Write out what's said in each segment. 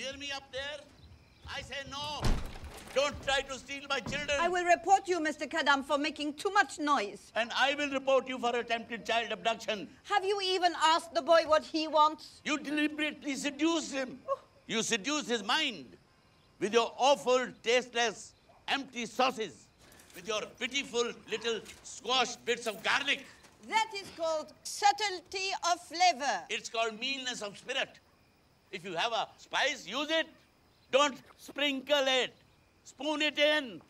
hear me up there? I say no. Don't try to steal my children. I will report you, Mr. Kadam, for making too much noise. And I will report you for attempted child abduction. Have you even asked the boy what he wants? You deliberately seduce him. You seduce his mind with your awful, tasteless, empty sauces, with your pitiful little squashed bits of garlic. That is called subtlety of flavor. It's called meanness of spirit. If you have a spice, use it. Don't sprinkle it. Spoon it in.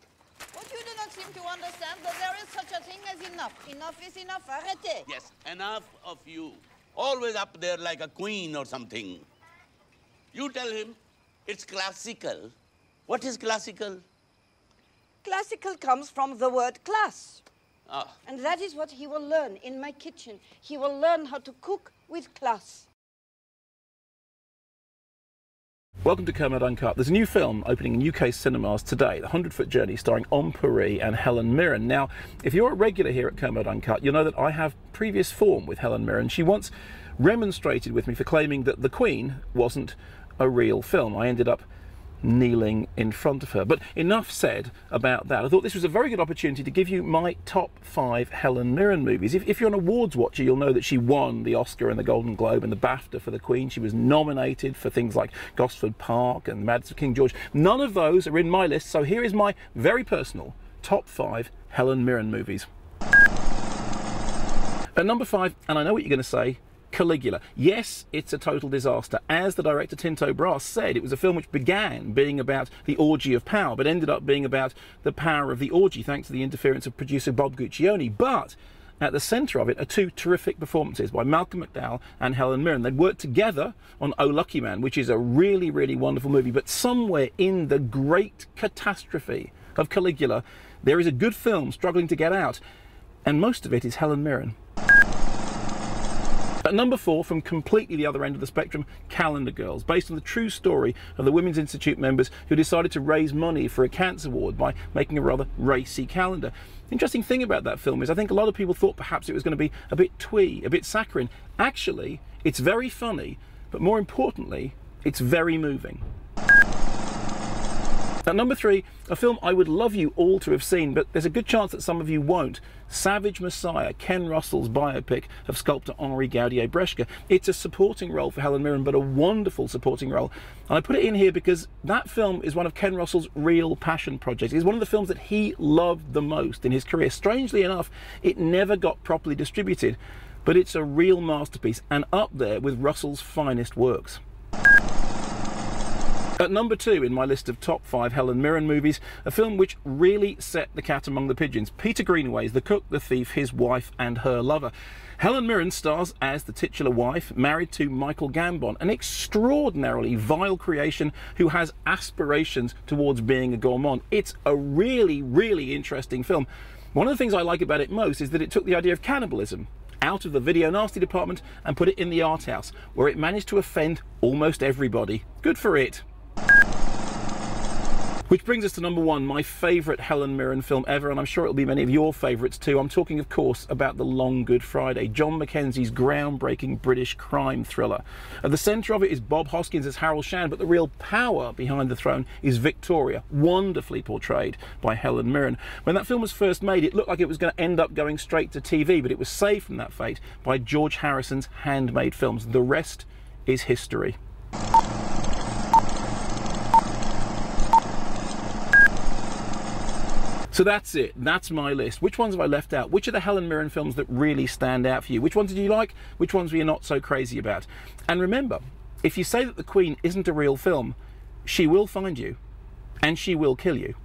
What you do not seem to understand, that there is such a thing as enough. Enough is enough. Arrête. Yes, enough of you. Always up there like a queen or something. You tell him it's classical. What is classical? Classical comes from the word class. Ah. And that is what he will learn in my kitchen. He will learn how to cook with class. Welcome to Kermode Uncut. There's a new film opening in UK cinemas today, The 100-Foot Journey, starring Paris and Helen Mirren. Now, if you're a regular here at Kermode Uncut, you'll know that I have previous form with Helen Mirren. She once remonstrated with me for claiming that The Queen wasn't a real film. I ended up kneeling in front of her. But enough said about that. I thought this was a very good opportunity to give you my top 5 Helen Mirren movies. If you're an awards watcher, you'll know that she won the Oscar and the Golden Globe and the BAFTA for The Queen. She was nominated for things like Gosford Park and Mads of King George. None of those are in my list, so here is my very personal top 5 Helen Mirren movies. At number 5, and I know what you're going to say, Caligula. Yes, it's a total disaster. As the director Tinto Brass said, it was a film which began being about the orgy of power, but ended up being about the power of the orgy, thanks to the interference of producer Bob Guccione. But at the centre of it are 2 terrific performances by Malcolm McDowell and Helen Mirren. They'd worked together on Oh Lucky Man, which is a really, really wonderful movie, but somewhere in the great catastrophe of Caligula, there is a good film struggling to get out, and most of it is Helen Mirren. At number 4, from completely the other end of the spectrum, Calendar Girls, based on the true story of the Women's Institute members who decided to raise money for a cancer ward by making a rather racy calendar. The interesting thing about that film is I think a lot of people thought perhaps it was going to be a bit twee, a bit saccharine. Actually, it's very funny, but more importantly, it's very moving. At number 3, a film I would love you all to have seen, but there's a good chance that some of you won't. Savage Messiah, Ken Russell's biopic of sculptor Henri Gaudier-Brescia. It's a supporting role for Helen Mirren, but a wonderful supporting role. And I put it in here because that film is one of Ken Russell's real passion projects. It's one of the films that he loved the most in his career. Strangely enough, it never got properly distributed, but it's a real masterpiece and up there with Russell's finest works. At number 2 in my list of top 5 Helen Mirren movies, a film which really set the cat among the pigeons. Peter Greenaway's The Cook, the Thief, His Wife and Her Lover. Helen Mirren stars as the titular wife, married to Michael Gambon, an extraordinarily vile creation who has aspirations towards being a gourmand. It's a really, really interesting film. One of the things I like about it most is that it took the idea of cannibalism out of the video nasty department and put it in the art house, where it managed to offend almost everybody. Good for it. Which brings us to number 1, my favourite Helen Mirren film ever, and I'm sure it'll be many of your favourites too. I'm talking, of course, about The Long Good Friday, John Mackenzie's groundbreaking British crime thriller. At the centre of it is Bob Hoskins as Harold Shan, but the real power behind the throne is Victoria, wonderfully portrayed by Helen Mirren. When that film was first made, it looked like it was going to end up going straight to TV, but it was saved from that fate by George Harrison's Handmade Films. The rest is history. So that's it. That's my list. Which ones have I left out? Which are the Helen Mirren films that really stand out for you? Which ones did you like? Which ones were you not so crazy about? And remember, if you say that The Queen isn't a real film, she will find you and she will kill you.